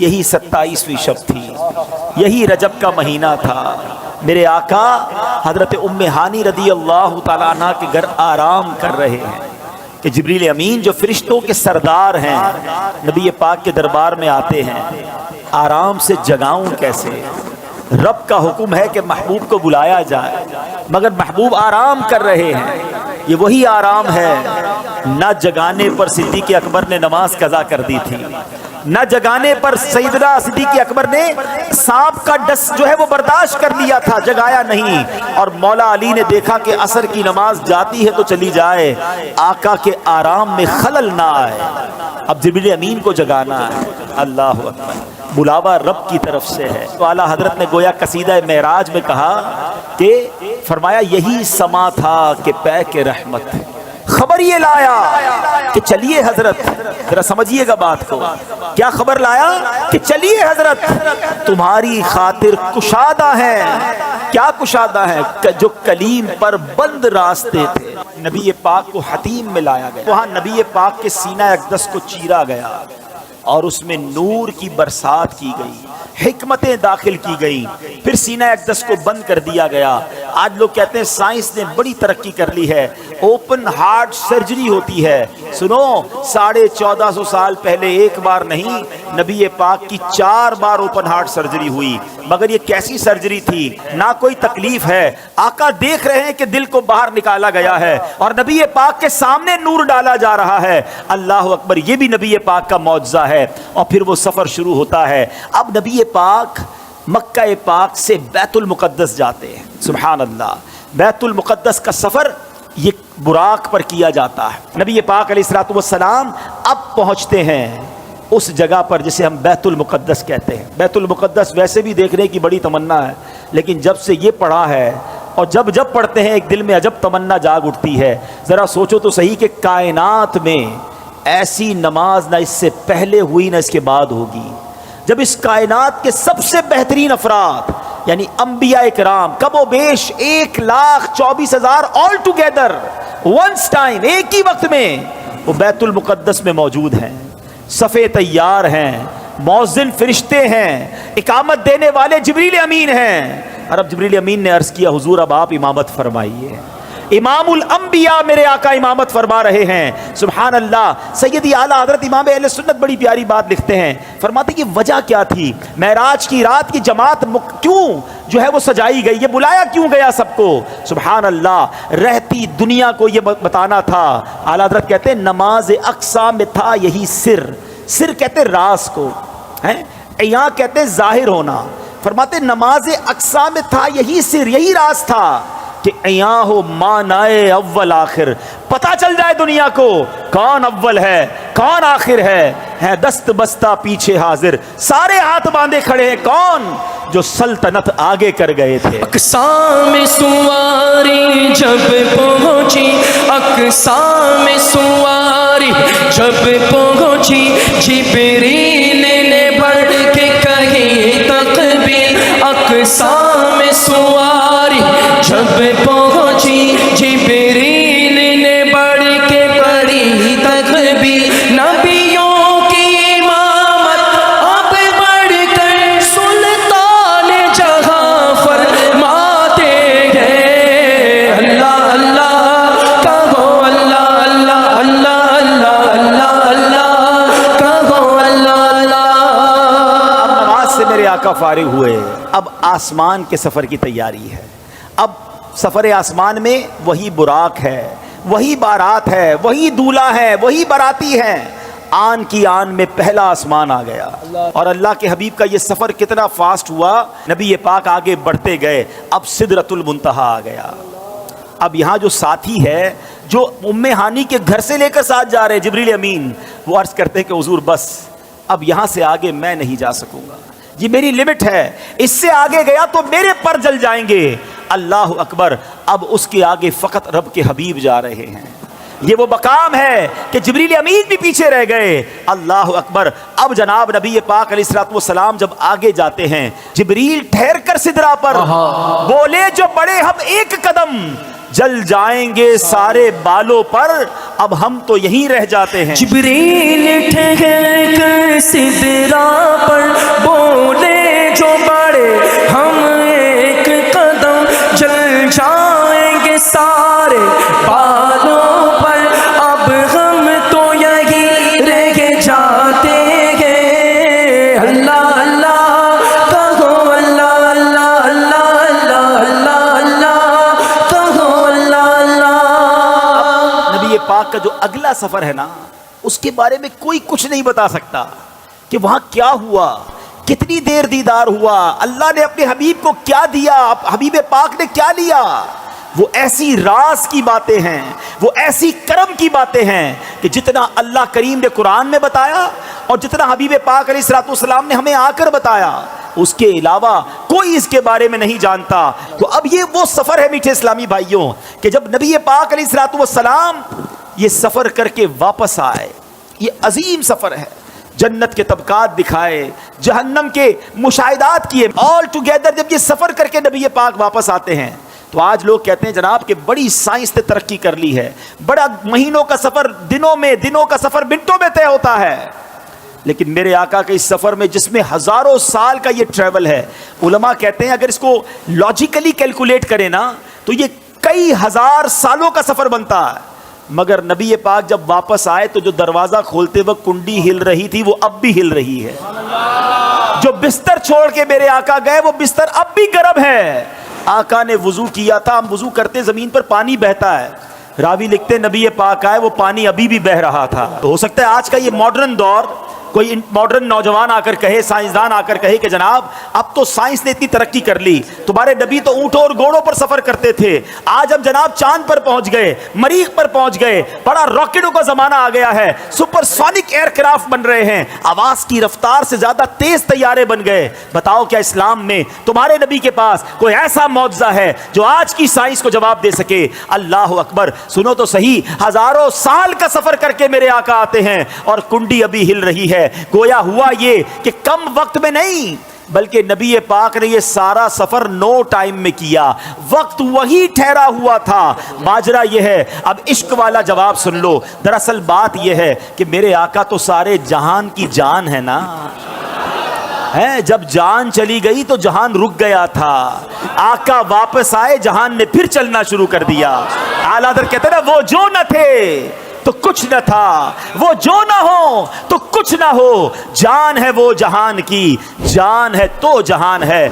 یہی 27ویں شب تھی، یہی رجب کا مہینہ تھا۔ میرے آقا حضرت ام ہانی رضی اللہ تعالیٰ عنہ کے گھر آرام کر رہے ہیں کہ جبریل امین جو فرشتوں کے سردار ہیں نبی پاک کے دربار میں آتے ہیں۔ آرام سے جگاؤں کیسے؟ رب کا حکم ہے کہ محبوب کو بلایا جائے، مگر محبوب آرام کر رہے ہیں۔ یہ وہی آرام ہے، نہ جگانے پر صدیق اکبر نے نماز قضا کر دی تھی، نہ جگانے پر سیدنا صدیق اکبر نے سانپ کا ڈس جو ہے وہ برداشت کر لیا تھا، جگایا نہیں۔ اور مولا علی نے دیکھا کہ عصر کی نماز جاتی ہے تو چلی جائے، آقا کے آرام میں خلل نہ آئے، اب جبریل امین کو جگانا ہے۔ اللہ اکبر، بلاوا رب کی طرف سے ہے۔ تو اعلیٰ حضرت نے گویا قصیدہ معراج میں کہا کہ فرمایا یہی سما تھا کہ پے کے رحمت، خبر یہ لایا کہ چلیے حضرت، ذرا سمجھیے گا بات کو، کیا خبر لایا کہ چلیے حضرت تمہاری خاطر کشادہ ہیں۔ کیا کشادہ ہیں؟ جو کلیم پر بند راستے تھے۔ نبی پاک کو حتیم میں لایا گیا، وہاں نبی پاک کے سینہ اقدس کو چیرا گیا اور اس میں نور کی برسات کی گئی، حکمتیں داخل کی گئی، پھر سینہ اقدس کو بند کر دیا گیا۔ آج لوگ کہتے ہیں سائنس نے بڑی ترقی کر لی ہے، اوپن ہارٹ سرجری ہوتی ہے۔ سنو، 1450 سال پہلے ایک بار نہیں، نبی پاک کی 4 بار اوپن ہارٹ سرجری ہوئی، مگر یہ کیسی سرجری تھی؟ نہ کوئی تکلیف ہے، آقا دیکھ رہے ہیں کہ دل کو باہر نکالا گیا ہے اور نبی پاک کے سامنے نور ڈالا جا رہا ہے۔ اللہ اکبر، یہ بھی نبی پاک کا معجزہ ہے۔ اور پھر وہ سفر شروع ہوتا ہے۔ اب نبی پاک مکہ پاک سے بیت المقدس جاتے ہیں۔ سبحان اللہ، بیت المقدس کا سفر یہ براق پر کیا جاتا ہے۔ نبی پاک علیہ الصلوۃ والسلام اب پہنچتے ہیں اس جگہ پر جسے ہم بیت المقدس کہتے ہیں۔ بیت المقدس ویسے بھی دیکھنے کی بڑی تمنا ہے، لیکن جب سے یہ پڑھا ہے اور جب پڑھتے ہیں ایک دل میں عجب تمنا جاگ اٹھتی ہے۔ ذرا سوچو تو صحیح کہ کائنات میں ایسی نماز نہ اس سے پہلے ہوئی نہ اس کے بعد ہوگی، جب اس کائنات کے سب سے بہترین افراد یعنی انبیاء کرام کم و بیش 1,24,000 آل ٹوگیدر ونس ٹائم، ایک ہی وقت میں وہ بیت المقدس میں موجود ہیں، صفے تیار ہیں، مؤذن فرشتے ہیں، اقامت دینے والے جبریل امین ہیں۔ اور اب جبریل امین نے عرض کیا حضور اب آپ امامت فرمائیے۔ امام الانبیاء میرے آقا امامت فرما رہے ہیں۔ سبحان اللہ، سیدی اعلیٰ حضرت امام اہل سنت بڑی پیاری بات لکھتے ہیں، فرماتے کہ وجہ کیا تھی؟ معراج کی رات کی جماعت کیوں جو ہے وہ سجائی گئی، یہ بلایا کیوں گیا سب کو؟ سبحان اللہ، رہتی دنیا کو یہ بتانا تھا۔ اعلیٰ حضرت کہتے ہیں نماز اقصیٰ میں تھا یہی سر، سر کہتے راز کو ہیں، یہاں کہتے ظاہر ہونا۔ فرماتے نماز اقصیٰ میں تھا یہی سر، یہی راز تھا کہ ایاں ہو مانائے اول آخر، پتہ چل جائے دنیا کو کون اول ہے کون آخر ہے دست بستہ پیچھے حاضر، سارے ہاتھ باندھے کھڑے ہیں، کون؟ جو سلطنت آگے کر گئے تھے۔ اقصیٰ میں سواری جب پہنچی، اقصیٰ میں سواری جب پہنچی، جبریل نے بڑھ کے کہی تکبیر۔ اقصیٰ میں سواری جب پہنچی، جبریل نے بڑھ کے پڑھی تکبیر۔ نبیوں کی امامت اب بڑھ کر سلطان جہاں فرماتے ہیں۔ اللہ اللہ کہو، اللہ اللہ اللہ اللہ اللہ اللہ کہو، اللہ اللہ۔ اب نماز سے میرے آقا فارغ ہوئے، اب آسمان کے سفر کی تیاری ہے۔ اب سفر آسمان میں وہی براق ہے، وہی بارات ہے، وہی دولہا ہے، وہی باراتی ہیں۔ آن کی آن میں پہلا آسمان آ گیا، اور اللہ کے حبیب کا یہ سفر کتنا فاسٹ ہوا، نبی پاک آگے بڑھتے گئے، اب سدرۃ المنتہا آ گیا۔ اب یہاں جو ساتھی ہے جو ام ہانی کے گھر سے لے کر ساتھ جا رہے جبریل امین، وہ عرض کرتے ہیں کہ حضور بس اب یہاں سے آگے میں نہیں جا سکوں گا، یہ میری لمٹ ہے، اس سے آگے گیا تو میرے پر جل جائیں گے۔ اللہ اکبر، اب اس کے آگے فقط رب کے حبیب جا رہے ہیں۔ یہ وہ مقام ہے کہ جبریل امین بھی پیچھے رہ گئے۔ اللہ اکبر، اب جناب نبی پاک علیہ الصلوۃ والسلام جب آگے جاتے ہیں، جبریل ٹھہر کر سدرا پر بولے جو بڑے ہم ایک قدم، جل جائیں گے سارے بالوں پر، اب ہم تو یہیں رہ جاتے ہیں۔ جبریل ٹھہر کر سدرا پر پاک کا جو اگلا سفر ہے نا، اس کے بارے میں کوئی کچھ نہیں بتا سکتا کہ وہاں کیا ہوا، کتنی دیر دیدار ہوا، اللہ نے اپنے حبیب کو کیا دیا، حبیب پاک نے کیا لیا۔ وہ ایسی راز کی باتیں ہیں، وہ ایسی کرم کی باتیں ہیں کہ جتنا اللہ کریم نے قرآن میں بتایا اور جتنا حبیب پاک علیہ الصلوۃ والسلام نے ہمیں آ کر بتایا، اس کے علاوہ کوئی اس کے بارے میں نہیں جانتا۔ تو اب یہ وہ سفر ہے میٹھے اسلامی بھائیوں کہ جب نبی پاک علیہ الصلوۃ والسلام یہ سفر کر کے واپس آئے، یہ عظیم سفر ہے، جنت کے طبقات دکھائے، جہنم کے مشاہدات کیے، آل ٹوگیدر جب یہ سفر کر کے نبی پاک واپس آتے ہیں تو آج لوگ کہتے ہیں جناب کہ بڑی سائنس نے ترقی کر لی ہے، بڑا مہینوں کا سفر دنوں کا سفر منٹوں میں طے ہوتا ہے۔ لیکن میرے آقا کے اس سفر میں جس میں ہزاروں سال کا یہ ٹریول ہے، علماء کہتے ہیں اگر اس کو لاجیکلی کیلکولیٹ کریں نا تو یہ کئی ہزار سالوں کا سفر بنتا ہے۔ مگر نبی پاک جب واپس آئے تو جو دروازہ کھولتے وقت کنڈی ہل رہی تھی وہ اب بھی ہل رہی ہے، جو بستر چھوڑ کے میرے آقا گئے وہ بستر اب بھی گرم ہے۔ آقا نے وضو کیا تھا، ہم وضو کرتے زمین پر پانی بہتا ہے، راوی لکھتے نبی پاک آئے وہ پانی ابھی بھی بہ رہا تھا۔ تو ہو سکتا ہے آج کا یہ ماڈرن دور کوئی ماڈرن نوجوان آ کر کہے، سائنسدان آ کر کہے کہ جناب اب تو سائنس نے اتنی ترقی کر لی، تمہارے نبی تو اونٹوں اور گھوڑوں پر سفر کرتے تھے، آج ہم جناب چاند پر پہنچ گئے، مریخ پر پہنچ گئے، بڑا راکٹوں کا زمانہ آ گیا ہے، سپر سونک ایئر کرافٹ بن رہے ہیں، آواز کی رفتار سے زیادہ تیز طیارے بن گئے۔ بتاؤ کیا اسلام میں تمہارے نبی کے پاس کوئی ایسا معجزہ ہے جو آج کی سائنس کو جواب دے سکے؟ اللہ اکبر، سنو تو صحیح، ہزاروں سال کا سفر کر کے میرے آقا آتے ہیں اور کنڈی ابھی ہل رہی ہے۔ گویا ہوا یہ کہ کم وقت میں نہیں بلکہ نبی پاک نے یہ سارا سفر نو ٹائم میں کیا، وقت وہی ٹھہرا ہوا تھا۔ ماجرا یہ ہے، اب عشق والا جواب سن لو، دراصل بات یہ ہے کہ میرے آقا تو سارے جہان کی جان ہے نا، ہے جب جان چلی گئی تو جہان رک گیا تھا، آقا واپس آئے جہان نے پھر چلنا شروع کر دیا۔ اعلیٰ حضرت کہتے ہیں نا وہ جو نہ تھے تو کچھ نہ تھا، وہ جو نہ ہو تو کچھ نہ ہو، جان ہے وہ جہان کی، جان ہے تو جہان ہے۔